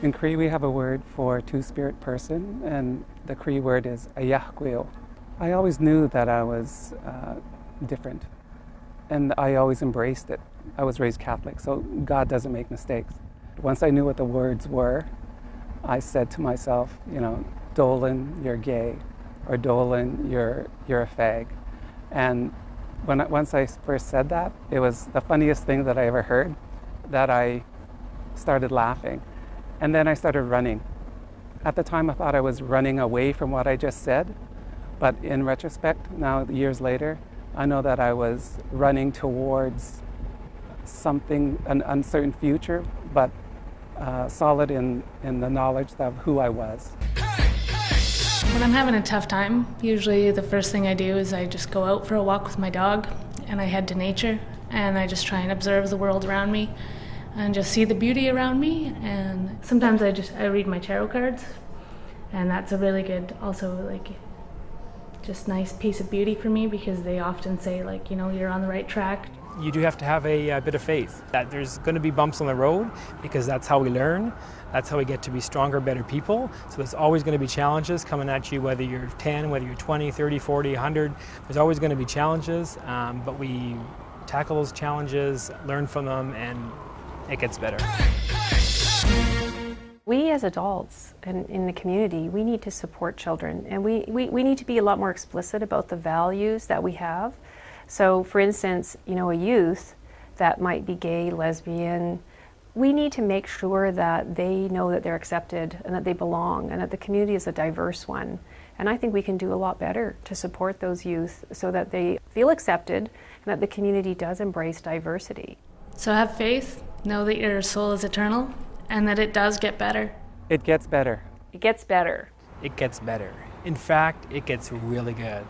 In Cree, we have a word for two-spirit person, and the Cree word is ayahkweo. I always knew that I was different, and I always embraced it. I was raised Catholic, so God doesn't make mistakes. Once I knew what the words were, I said to myself, Dolan, you're gay, or Dolan, you're a fag. And once I first said that, it was the funniest thing that I ever heard, that I started laughing. And then I started running. At the time, I thought I was running away from what I just said, but in retrospect, now years later, I know that I was running towards something, an uncertain future, but solid in the knowledge of who I was. When I'm having a tough time, usually the first thing I do is I just go out for a walk with my dog, and I head to nature, and I just try and observe the world around me and just see the beauty around me. And sometimes I read my tarot cards, and that's a really good, also just nice piece of beauty for me, because they often say you're on the right track. You do have to have a bit of faith that there's going to be bumps on the road, because that's how we learn. That's how we get to be stronger, better people. So there's always going to be challenges coming at you, whether you're 10, whether you're 20, 30, 40, 100. There's always going to be challenges, but we tackle those challenges, learn from them, and it gets better. We as adults and in the community, we need to support children, and we need to be a lot more explicit about the values that we have. So for instance, a youth that might be gay, lesbian, we need to make sure that they know that they're accepted and that they belong and that the community is a diverse one. And I think we can do a lot better to support those youth so that they feel accepted and that the community does embrace diversity. So have faith, know that your soul is eternal, and that it does get better. It gets better. It gets better. It gets better. In fact, it gets really good.